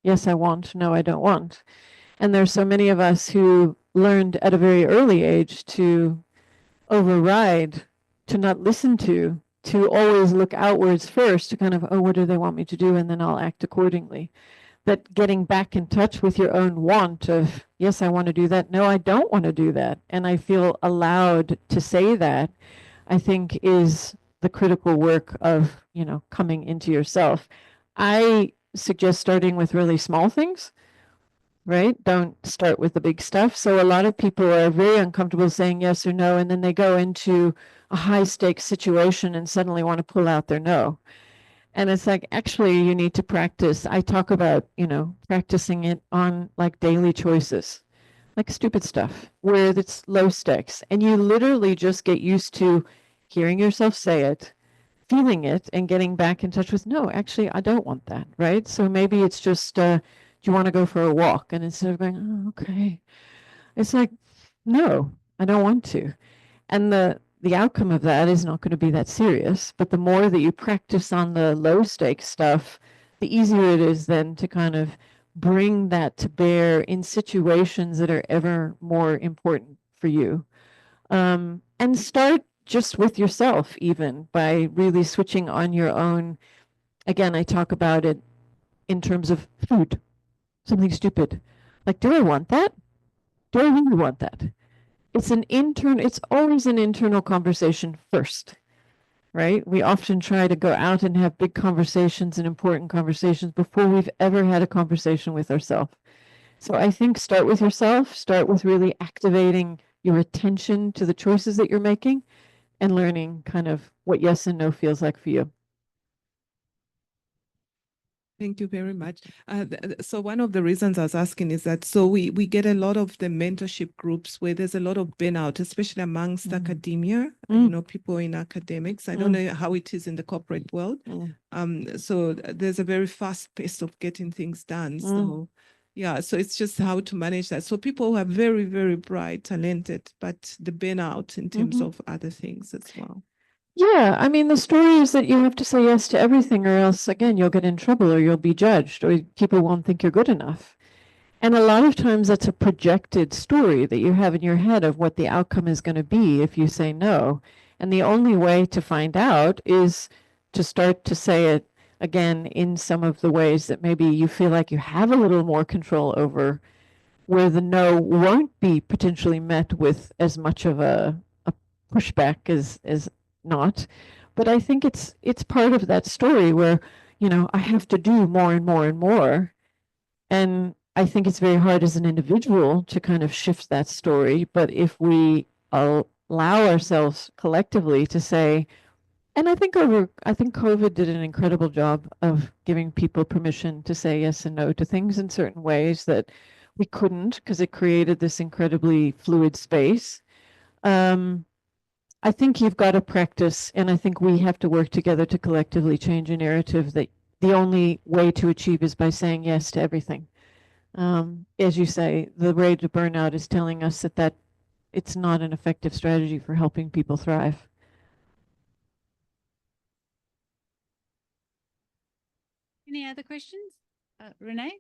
Yes, I want. No, I don't want. And there's so many of us who learned at a very early age to override, to not listen to always look outwards first, to kind of, oh, what do they want me to do? And then I'll act accordingly. That getting back in touch with your own want of, yes, I want to do that. No, I don't want to do that. And I feel allowed to say that, I think is the critical work of, coming into yourself. I suggest starting with really small things, right? Don't start with the big stuff. So a lot of people are very uncomfortable saying yes or no, and then they go into a high stakes situation and suddenly want to pull out their no. And it's like, actually, you need to practice. I talk about, practicing it on like daily choices, like stupid stuff where it's low stakes. And you literally just get used to hearing yourself say it, feeling it, and getting back in touch with, no, actually, I don't want that, right? So maybe it's just, do you want to go for a walk? And instead of going, oh, okay, it's like, no, I don't want to. And the outcome of that is not going to be that serious, but the more that you practice on the low stakes stuff, the easier it is then to kind of bring that to bear in situations that are ever more important for you. And start just with yourself, even by really switching on your own. Again, I talk about it in terms of food, something stupid. Like, do I want that? Do I really want that? It's always an internal conversation first, right? We often try to go out and have big conversations and important conversations before we've ever had a conversation with ourselves. So I think start with yourself, start with really activating your attention to the choices that you're making and learning kind of what yes and no feels like for you. Thank you very much. So one of the reasons I was asking is that so we get a lot of the mentorship groups where there's a lot of burnout, especially amongst academia, people in academics. I don't know how it is in the corporate world. So there's a very fast pace of getting things done. So yeah, so it's just how to manage that. So people who are very, very bright, talented, but the burnout in terms of other things as well. Yeah, I mean, the story is that you have to say yes to everything, or else, again, you'll get in trouble or you'll be judged or people won't think you're good enough. And a lot of times that's a projected story that you have in your head of what the outcome is going to be if you say no. And the only way to find out is to start to say it again in some of the ways that maybe you feel like you have a little more control over, where the no won't be potentially met with as much of a pushback as not. But I think it's part of that story where, I have to do more and more and more. And I think it's very hard as an individual to kind of shift that story. But if we allow ourselves collectively to say, and I think COVID did an incredible job of giving people permission to say yes and no to things in certain ways that we couldn't, because it created this incredibly fluid space. I think you've got to practice, and I think we have to work together to collectively change a narrative that the only way to achieve is by saying yes to everything. As you say, the rate of burnout is telling us that it's not an effective strategy for helping people thrive. Any other questions? Renee?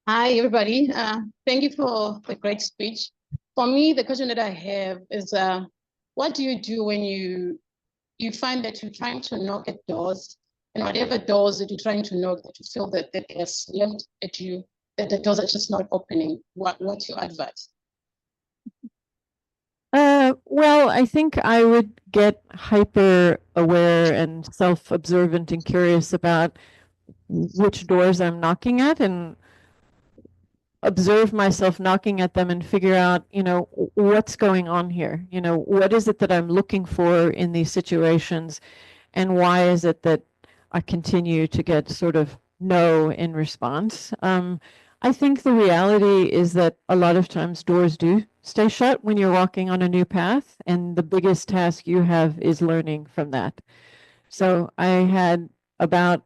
Hi, everybody. Thank you for the great speech. For me, the question that I have is, what do you do when you find that you're trying to knock at doors, and whatever doors that you're trying to knock, that you feel that they are slammed at you, that the doors are just not opening? What's your advice? Well, I think I would get hyper aware and self-observant and curious about which doors I'm knocking at, and observe myself knocking at them and figure out, what's going on here? What is it that I'm looking for in these situations? And why is it that I continue to get sort of no in response? I think the reality is that a lot of times doors do stay shut when you're walking on a new path, and the biggest task you have is learning from that. So I had about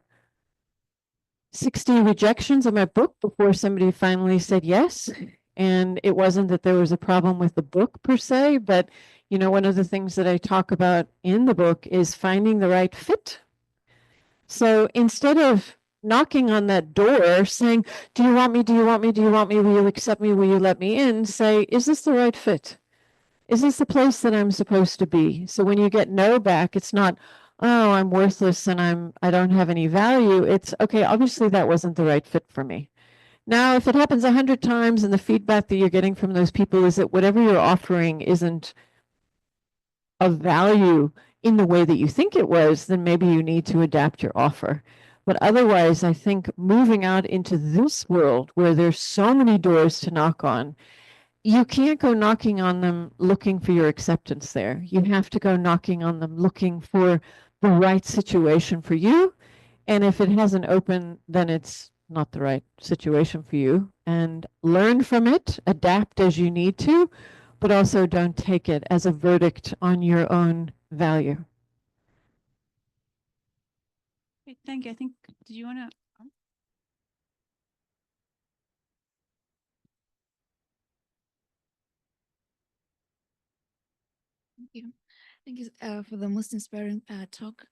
60 rejections of my book before somebody finally said yes. And it wasn't that there was a problem with the book per se, but one of the things that I talk about in the book is finding the right fit. So instead of knocking on that door saying, do you want me? Do you want me? Do you want me? Will you accept me? Will you let me in? Say, is this the right fit? Is this the place that I'm supposed to be? So when you get no back, it's not, oh, I'm worthless and I don't have any value. It's okay, obviously that wasn't the right fit for me. Now, if it happens 100 times and the feedback that you're getting from those people is that whatever you're offering isn't of value in the way that you think it was, then maybe you need to adapt your offer. But otherwise, I think moving out into this world where there's so many doors to knock on, you can't go knocking on them looking for your acceptance there. You have to go knocking on them looking for the right situation for you. And if it hasn't opened, then it's not the right situation for you. And learn from it, adapt as you need to, but also don't take it as a verdict on your own value. Okay, thank you. I think, did you want to? Thank you. Thank you for the most inspiring talk.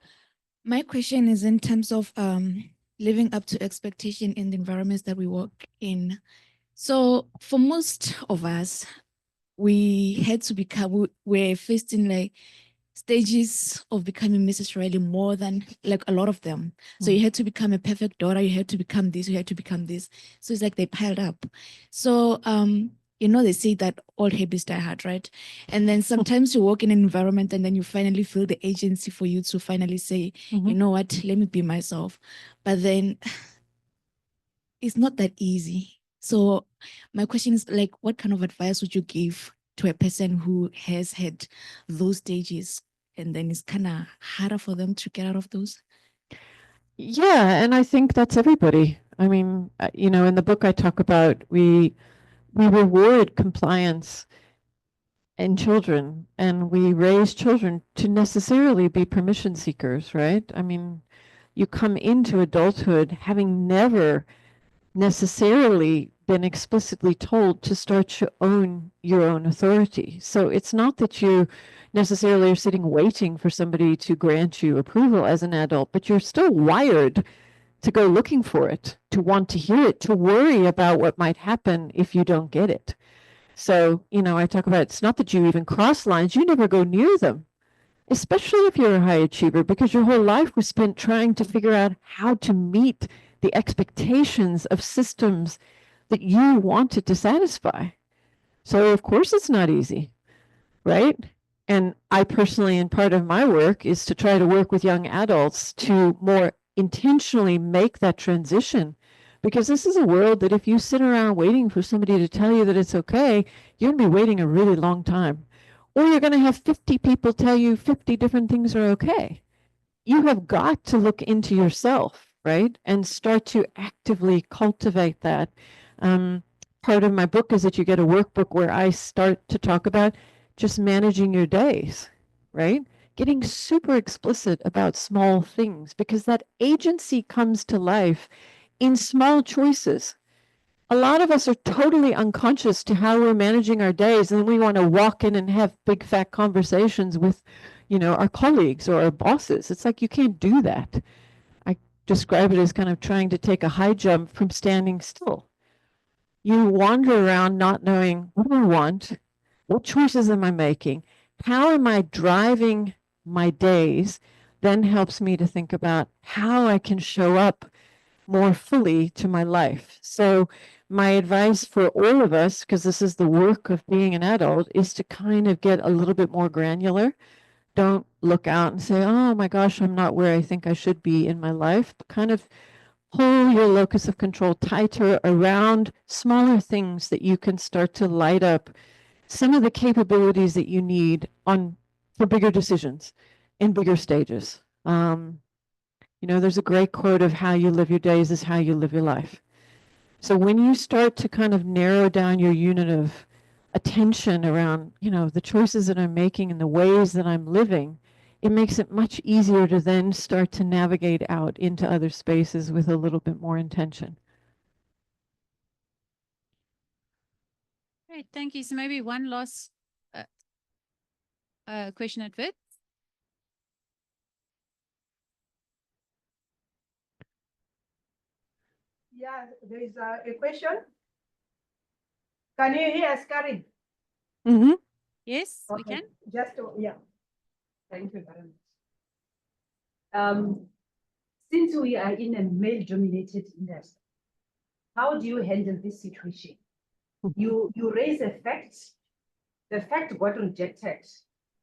My question is in terms of living up to expectation in the environments that we work in. So for most of us, we had to become, we're facing like stages of becoming Mrs. Reilly more than like a lot of them. So you had to become a perfect daughter, you had to become this, you had to become this. So it's like they piled up. So they say that all habits die hard, right? And then sometimes you work in an environment and then you finally feel the agency for you to finally say, you know what, let me be myself. But then it's not that easy. So my question is like, what kind of advice would you give to a person who has had those stages and then it's kind of harder for them to get out of those? Yeah, and I think that's everybody. I mean, in the book I talk about, we reward compliance in children, and we raise children to necessarily be permission seekers, right? I mean, you come into adulthood having never necessarily been explicitly told to start to own your own authority. So it's not that you necessarily are sitting waiting for somebody to grant you approval as an adult, but you're still wired to go looking for it, to want to hear it, to worry about what might happen if you don't get it. So, I talk about it's not that you even cross lines, you never go near them, especially if you're a high achiever, because your whole life was spent trying to figure out how to meet the expectations of systems that you wanted to satisfy. So of course it's not easy, right? And I personally, and part of my work is to try to work with young adults to more intentionally make that transition, because this is a world that if you sit around waiting for somebody to tell you that it's okay, you're going to be waiting a really long time. Or you're going to have 50 people tell you 50 different things are okay. You have got to look into yourself, right? And start to actively cultivate that. Part of my book is that you get a workbook where I start to talk about just managing your days, right? getting super explicit about small things, because that agency comes to life in small choices. A lot of us are totally unconscious to how we're managing our days, and then we want to walk in and have big fat conversations with, our colleagues or our bosses. It's like you can't do that. I describe it as kind of trying to take a high jump from standing still. You wander around not knowing, what do I want? What choices am I making? How am I driving my days? Then helps me to think about how I can show up more fully to my life. So my advice for all of us, because this is the work of being an adult, is to kind of get a little bit more granular. Don't look out and say, oh my gosh, I'm not where I think I should be in my life. Kind of pull your locus of control tighter around smaller things that you can start to light up some of the capabilities that you need for bigger decisions in bigger stages. There's a great quote of how you live your days is how you live your life. So when you start to kind of narrow down your unit of attention around, the choices that I'm making and the ways that I'm living, it makes it much easier to then start to navigate out into other spaces with a little bit more intention. Great, thank you. So maybe one last question at Wit. Yeah, there is a question. Can you hear us, Karin? Mm-hmm. Yes, we can. Just yeah. Thank you very much. Since we are in a male-dominated industry, how do you handle this situation? You raise a fact, the fact got rejected.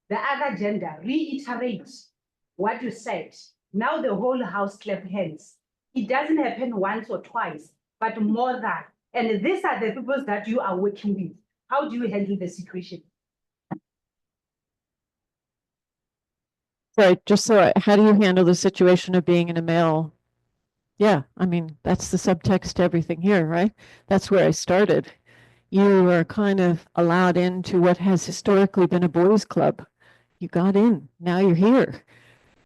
The other gender reiterates what you said. Now the whole house clap hands. It doesn't happen once or twice, but more than. And these are the people that you are working with. How do you handle the situation? Right. How do you handle the situation of being in a male? Yeah, I mean, that's the subtext to everything here, right? That's where I started. You are kind of allowed into what has historically been a boys' club. You got in, now you're here.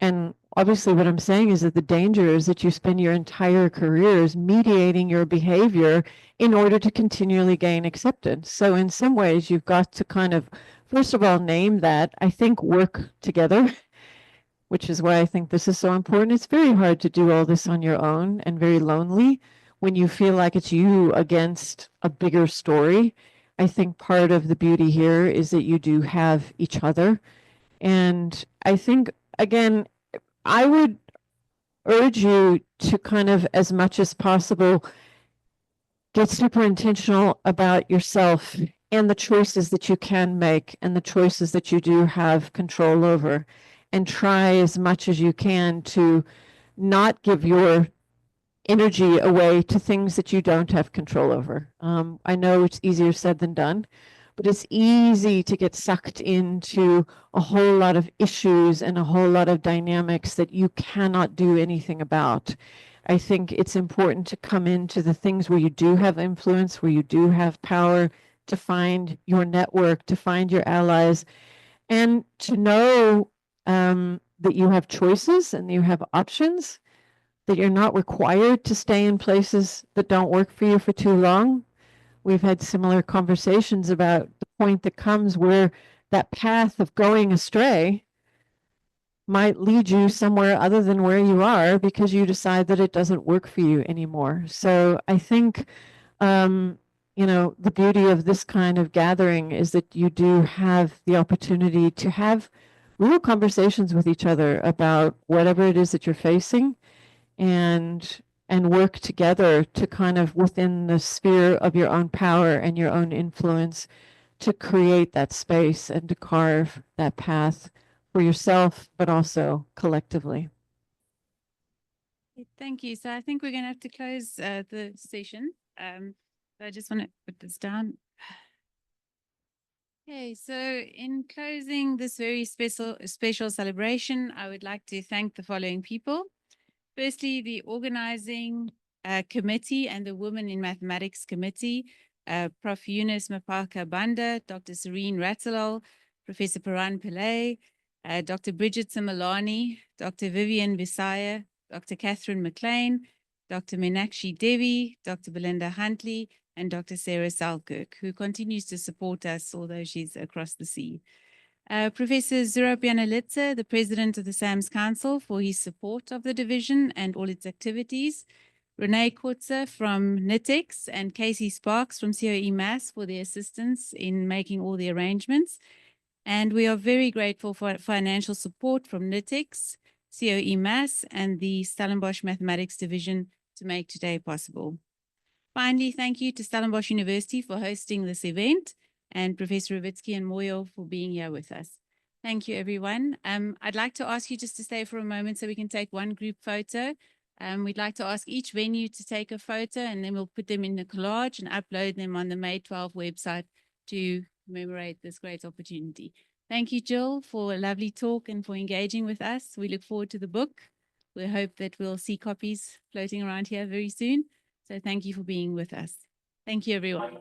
And obviously what I'm saying is that the danger is that you spend your entire careers mediating your behavior in order to continually gain acceptance. So in some ways, you've got to kind of, first of all, name that, I think, work together, which is why I think this is so important. It's very hard to do all this on your own and very lonely when you feel like it's you against a bigger story. I think part of the beauty here is that you do have each other. And I think, again, I would urge you to kind of, as much as possible, get super intentional about yourself and the choices that you can make and the choices that you do have control over, and try as much as you can to not give your energy away to things that you don't have control over. I know it's easier said than done, but it's easy to get sucked into a whole lot of issues and a whole lot of dynamics that you cannot do anything about. I think it's important to come into the things where you do have influence, where you do have power, to find your network, to find your allies, and to know that you have choices and you have options, that you're not required to stay in places that don't work for you for too long. We've had similar conversations about the point that comes where that path of going astray might lead you somewhere other than where you are because you decide that it doesn't work for you anymore. So I think, the beauty of this kind of gathering is that you do have the opportunity to have real conversations with each other about whatever it is that you're facing, and work together to kind of, within the sphere of your own power and your own influence, to create that space and to carve that path for yourself, but also collectively. Thank you. So I think we're going to have to close the session. I just want to put this down. Okay, so in closing this very special celebration, I would like to thank the following people. Firstly, the organizing committee and the Women in Mathematics Committee, Prof. Eunice Mapaka Banda, Dr. Serene Ratzelal, Professor Paran Pillay, Dr. Bridget Simalani, Dr. Vivian Visaya, Dr. Catherine McLean, Dr. Meenakshi Devi, Dr. Belinda Huntley, and Dr. Sarah Selkirk, who continues to support us, although she's across the sea. Professor Zurab Yanalitsa, the president of the SAMS Council, for his support of the division and all its activities. Renee Kotze from NITEX and Casey Sparks from COE Mass for their assistance in making all the arrangements. And we are very grateful for financial support from NITEX, COE Mass, and the Stellenbosch Mathematics Division to make today possible. Finally, thank you to Stellenbosch University for hosting this event and Professor Ravitsky and Moyo for being here with us. Thank you, everyone. I'd like to ask you just to stay for a moment so we can take one group photo. We'd like to ask each venue to take a photo and then we'll put them in the collage and upload them on the May 12 website to commemorate this great opportunity. Thank you, Jill, for a lovely talk and for engaging with us. We look forward to the book. We hope that we'll see copies floating around here very soon. So thank you for being with us. Thank you, everyone.